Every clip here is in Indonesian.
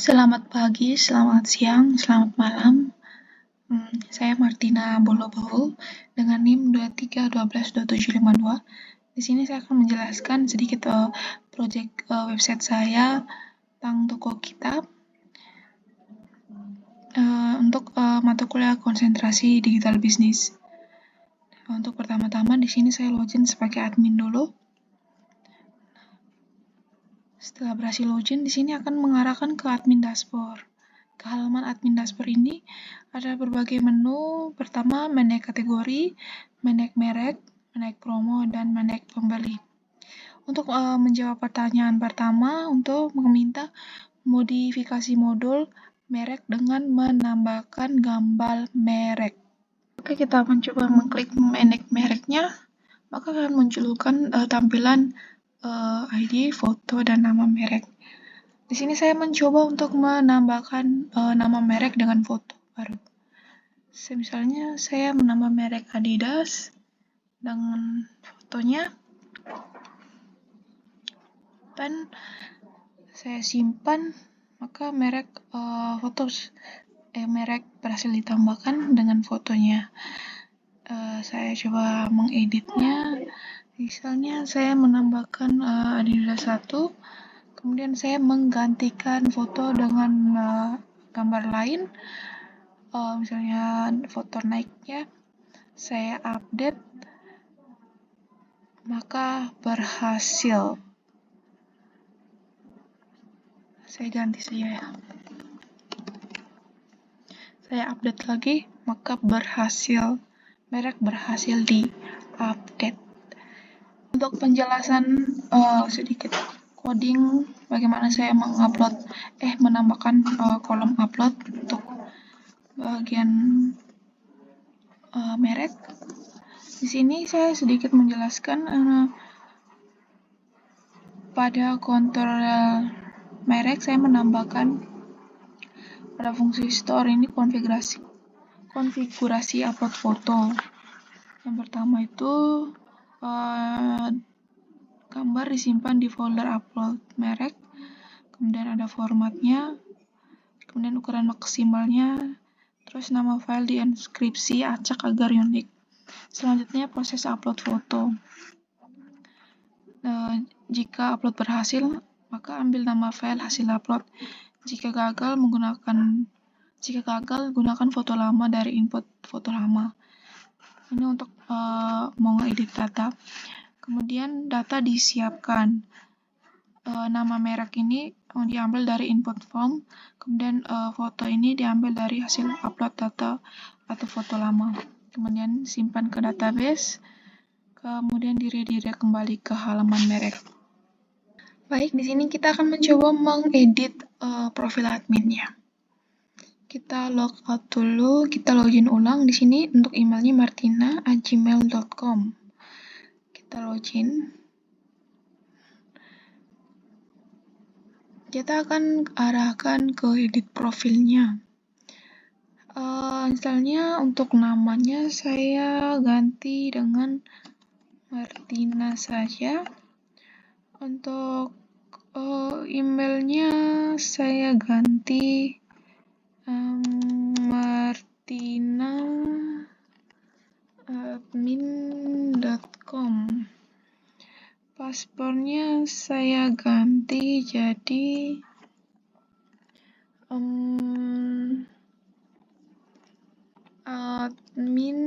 Selamat pagi, selamat siang, selamat malam. Saya Martina Bolobowo dengan NIM 23122752. Di sini saya akan menjelaskan sedikit project website saya tentang toko kitab untuk mata kuliah konsentrasi digital bisnis. Untuk pertama-tama di sini saya login sebagai admin dulu. Setelah berhasil login, di sini akan mengarahkan ke admin dashboard. Ke halaman admin dashboard ini ada berbagai menu. Pertama, manage kategori, manage merek, manage promo, dan manage pembeli. Untuk menjawab pertanyaan pertama, untuk meminta modifikasi modul merek dengan menambahkan gambar merek. Oke, kita mencoba mengklik manage mereknya, maka akan munculkan tampilan ID, foto, dan nama merek. Di sini saya mencoba untuk menambahkan nama merek dengan foto baru. Misalnya saya menambah merek Adidas dengan fotonya, dan saya simpan, maka merek merek berhasil ditambahkan dengan fotonya. Saya coba mengeditnya. Misalnya saya menambahkan Adidas 1, kemudian saya menggantikan foto dengan gambar lain, misalnya foto Nike-nya, saya update, maka berhasil. Saya ganti saja ya. Saya update lagi, maka berhasil. Merek berhasil di-update. Untuk penjelasan sedikit coding bagaimana saya menambahkan kolom upload untuk bagian merek. Di sini saya sedikit menjelaskan pada kontrol merek saya menambahkan pada fungsi store ini konfigurasi upload foto. Yang pertama itu gambar disimpan di folder upload merek, kemudian ada formatnya, kemudian ukuran maksimalnya, terus nama file dienkripsi acak agar unik. Selanjutnya proses upload foto. Jika upload berhasil, maka ambil nama file hasil upload. Jika gagal, gunakan foto lama dari input foto lama. Ini untuk mau edit data. Kemudian data disiapkan. Nama merek ini diambil dari input form, kemudian foto ini diambil dari hasil upload data atau foto lama. Kemudian simpan ke database, kemudian redirect kembali ke halaman merek. Baik, di sini kita akan mencoba mengedit profil adminnya. Kita logout dulu, kita login ulang. Di sini untuk emailnya martina@gmail.com. Kita login. Kita akan arahkan ke edit profilnya. Misalnya untuk namanya saya ganti dengan Martina saja. Untuk emailnya saya ganti martina@admin.com. Paspornya saya ganti jadi admin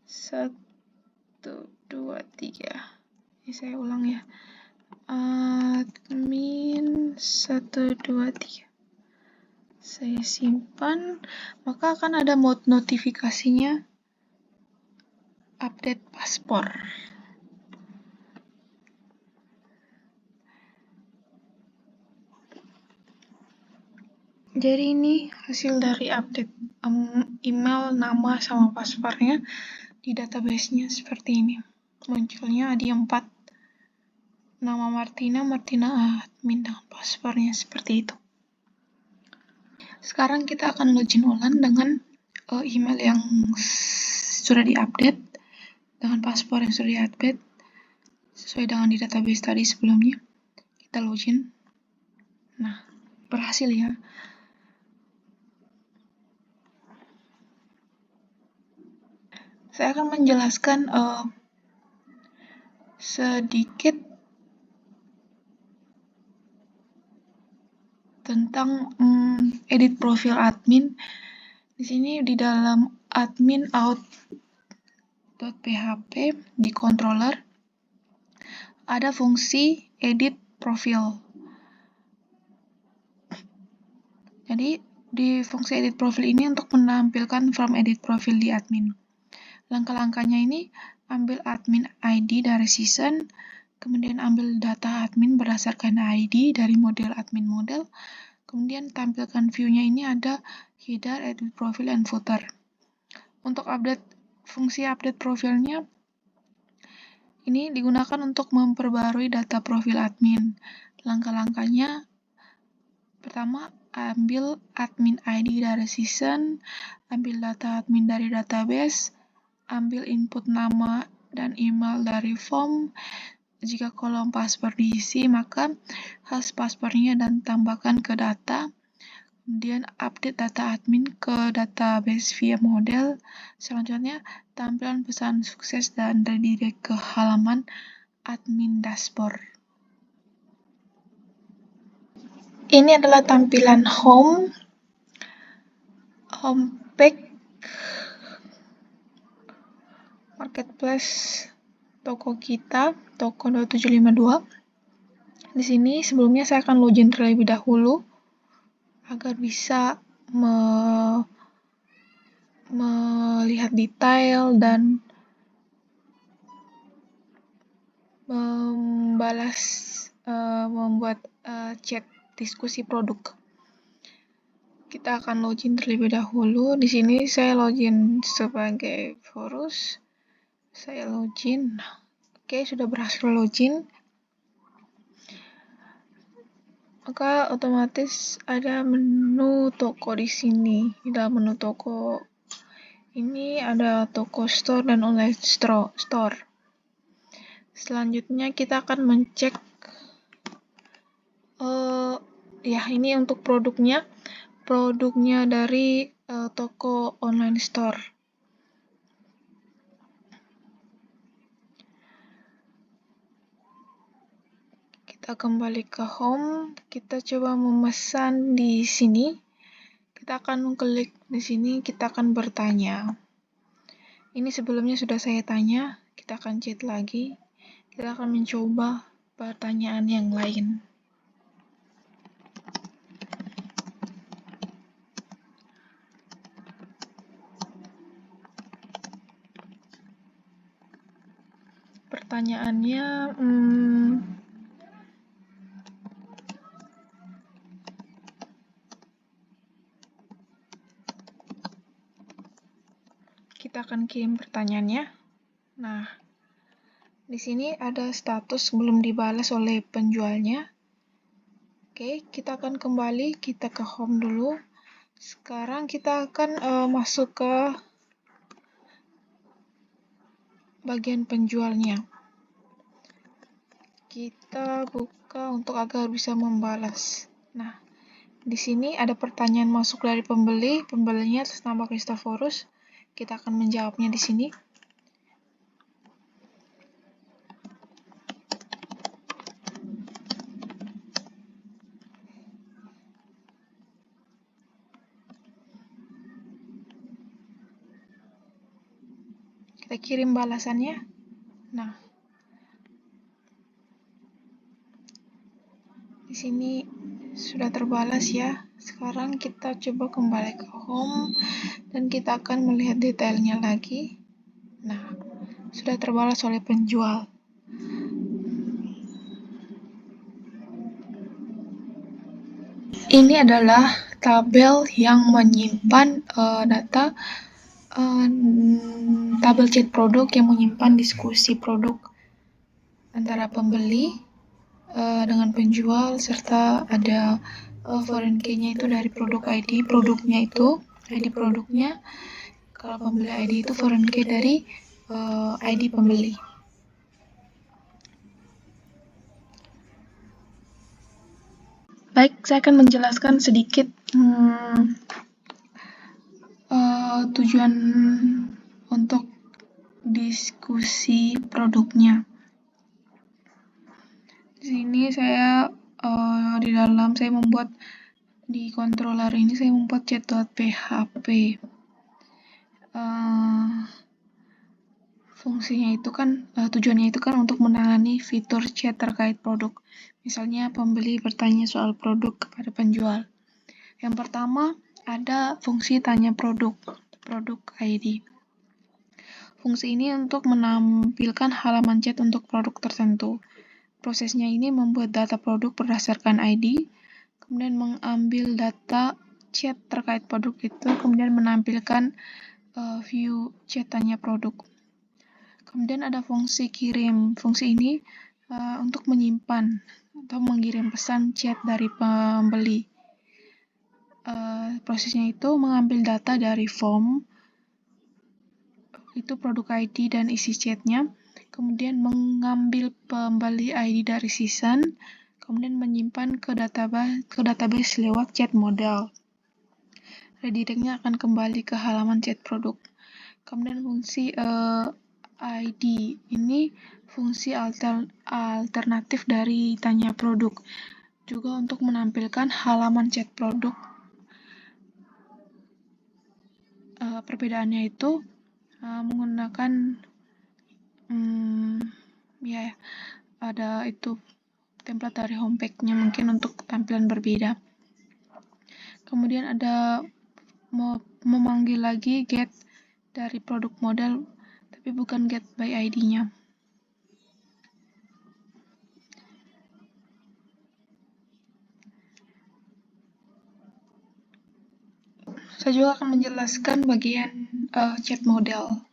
123. Saya ulang ya. Admin 123. Saya simpan, maka akan ada notifikasinya update paspor. Jadi ini hasil dari update email, nama, sama paspornya di database-nya seperti ini. Munculnya ada 4 nama Martina admin dengan paspornya seperti itu. Sekarang kita akan login ulang dengan email yang sudah diupdate, dengan paspor yang sudah diupdate sesuai dengan di database tadi sebelumnya. Kita login. Nah, berhasil ya. Saya akan menjelaskan sedikit tentang edit profil admin. Di sini di dalam admin out.php di controller ada fungsi edit profil. Jadi di fungsi edit profil ini untuk menampilkan form edit profil di admin. Langkah-langkahnya ini ambil admin ID dari season, kemudian ambil data admin berdasarkan ID dari model admin model, kemudian tampilkan view-nya ini ada header, edit profile, dan footer. Untuk fungsi update profilnya, ini digunakan untuk memperbarui data profil admin. Langkah-langkahnya, pertama, ambil admin ID dari season, ambil data admin dari database, ambil input nama dan email dari form. Jika kolom password diisi, maka hash passwordnya dan tambahkan ke data. Kemudian update data admin ke database via model. Selanjutnya, tampilan pesan sukses dan redirect ke halaman admin dashboard. Ini adalah tampilan homepage marketplace toko kita, toko 2752. Di sini sebelumnya saya akan login terlebih dahulu agar bisa melihat detail dan membuat chat diskusi produk. Kita akan login terlebih dahulu. Di sini saya login sebagai Forus. Saya login. Oke, sudah berhasil login. Maka otomatis ada menu toko di sini. Di dalam menu toko ini ada toko store dan online store. Selanjutnya kita akan mencek ini untuk produknya dari toko online store. Kita kembali ke home, kita coba memesan di sini. Kita akan klik di sini, kita akan bertanya. Ini sebelumnya sudah saya tanya, kita akan chat lagi. Kita akan mencoba pertanyaan yang lain. Pertanyaannya, kita akan kirim pertanyaannya. Nah, di sini ada status belum dibalas oleh penjualnya. Oke, kita akan kembali, kita ke home dulu. Sekarang kita akan masuk ke bagian penjualnya. Kita buka untuk agar bisa membalas. Nah, di sini ada pertanyaan masuk dari pembeli. Pembelinya atas nama Kristoforus. Kita akan menjawabnya di sini. Kita kirim balasannya. Nah, di sini sudah terbalas ya. Sekarang kita coba kembali ke home dan kita akan melihat detailnya lagi. Nah, sudah terbalas oleh penjual. Ini adalah tabel yang menyimpan data tabel chat produk yang menyimpan diskusi produk antara pembeli dengan penjual, serta ada foreign key-nya itu dari produk ID produknya itu, ID produknya. Kalau pembeli ID itu foreign key dari ID pembeli. Baik, saya akan menjelaskan sedikit tujuan untuk diskusi produknya. Di sini saya di dalam saya membuat di controller ini saya membuat chat.php. Fungsinya itu kan tujuannya itu kan untuk menangani fitur chat terkait produk. Misalnya pembeli bertanya soal produk kepada penjual. Yang pertama ada fungsi tanya produk ID. Fungsi ini untuk menampilkan halaman chat untuk produk tertentu. Prosesnya ini membuat data produk berdasarkan ID, kemudian mengambil data chat terkait produk itu, kemudian menampilkan view chat tanya produk. Kemudian ada fungsi kirim. Fungsi ini untuk menyimpan atau mengirim pesan chat dari pembeli. Prosesnya itu mengambil data dari form, itu produk ID dan isi chatnya, kemudian mengambil pembeli ID dari season, kemudian menyimpan ke database lewat chat model. Redirectnya akan kembali ke halaman chat produk. Kemudian fungsi ID ini fungsi alternatif dari tanya produk, juga untuk menampilkan halaman chat produk. Perbedaannya itu menggunakan ada itu template dari homepage-nya mungkin untuk tampilan berbeda. Kemudian ada memanggil lagi get dari produk model, tapi bukan get by ID-nya. Saya juga akan menjelaskan bagian chat model.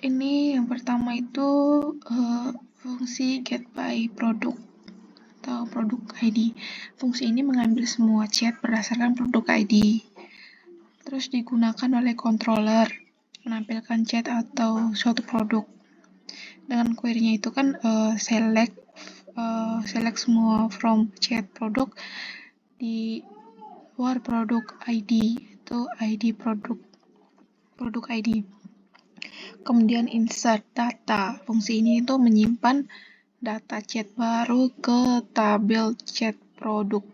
Ini yang pertama itu fungsi get by product atau produk ID. Fungsi ini mengambil semua chat berdasarkan produk ID. Terus digunakan oleh controller menampilkan chat atau suatu produk. Dengan query-nya itu kan select semua from chat produk di luar produk ID, itu ID produk ID. Kemudian insert data. Fungsi ini itu menyimpan data chat baru ke tabel chat produk.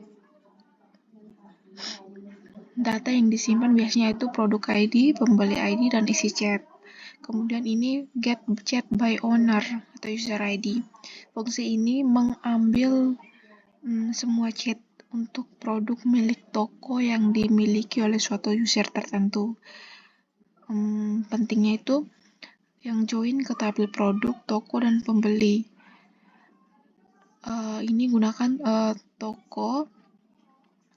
Data yang disimpan biasanya itu produk ID, pembeli ID, dan isi chat. Kemudian ini get chat by owner atau user ID. Fungsi ini mengambil semua chat untuk produk milik toko yang dimiliki oleh suatu user tertentu. Pentingnya itu yang join ke tabel produk, toko, dan pembeli. Ini gunakan toko,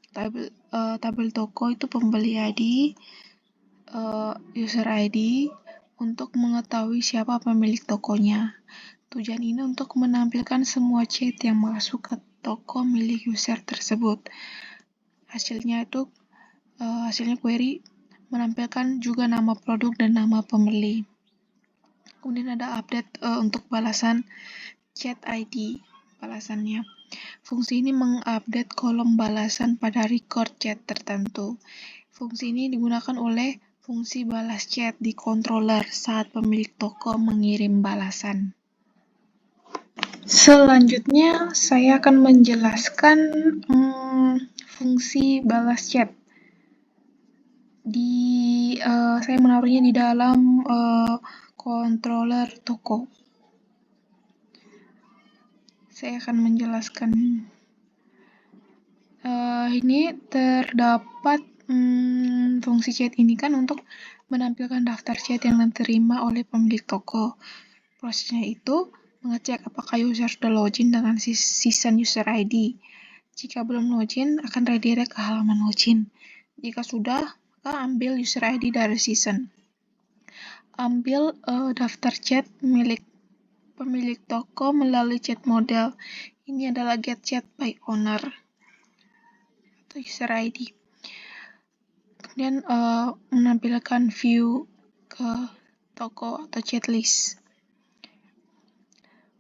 tabel toko itu pembeli ID, user ID, untuk mengetahui siapa pemilik tokonya. Tujuan ini untuk menampilkan semua chat yang masuk ke toko milik user tersebut. Hasilnya query menampilkan juga nama produk dan nama pembeli. Kemudian ada update untuk balasan chat ID. Balasannya, fungsi ini mengupdate kolom balasan pada record chat tertentu. Fungsi ini digunakan oleh fungsi balas chat di controller saat pemilik toko mengirim balasan. Selanjutnya, saya akan menjelaskan fungsi balas chat. Saya menaruhnya di dalam controller toko. Saya akan menjelaskan. Ini terdapat fungsi chat ini kan untuk menampilkan daftar chat yang diterima oleh pemilik toko. Prosesnya itu mengecek apakah user sudah login dengan season user ID. Jika belum login, akan redirect ke halaman login. Jika sudah, maka ambil user ID dari season. Ambil daftar chat milik pemilik toko melalui chat model. Ini adalah get chat by owner atau user ID. Kemudian menampilkan view ke toko atau chat list.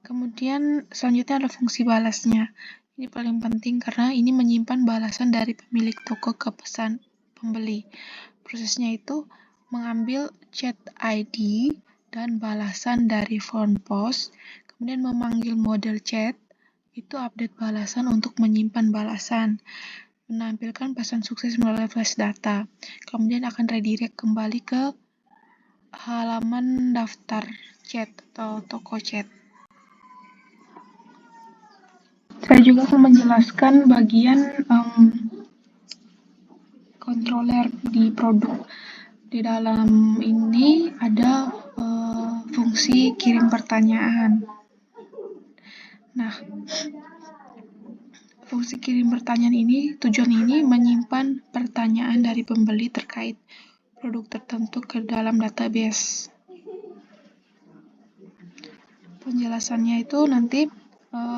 Kemudian selanjutnya ada fungsi balasnya. Ini paling penting karena ini menyimpan balasan dari pemilik toko ke pesan pembeli. Prosesnya itu mengambil chat ID dan balasan dari form post, kemudian memanggil model chat, itu update balasan untuk menyimpan balasan, menampilkan pesan sukses melalui flash data, kemudian akan redirect kembali ke halaman daftar chat atau toko chat. Saya juga akan menjelaskan bagian controller di produk. Di dalam ini ada fungsi kirim pertanyaan. Nah, fungsi kirim pertanyaan ini, tujuan ini menyimpan pertanyaan dari pembeli terkait produk tertentu ke dalam database. Penjelasannya itu nanti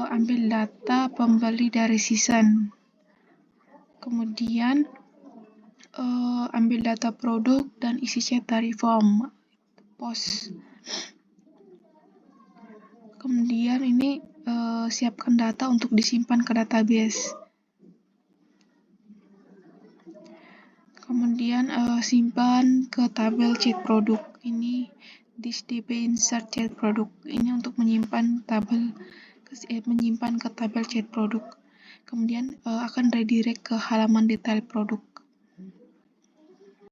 ambil data pembeli dari season, kemudian ambil data produk dan isi chat dari form post. Kemudian ini siapkan data untuk disimpan ke database. Kemudian simpan ke tabel chat produk. Ini DB insert chat produk. Ini untuk menyimpan menyimpan ke tabel chat produk. Kemudian akan redirect ke halaman detail produk.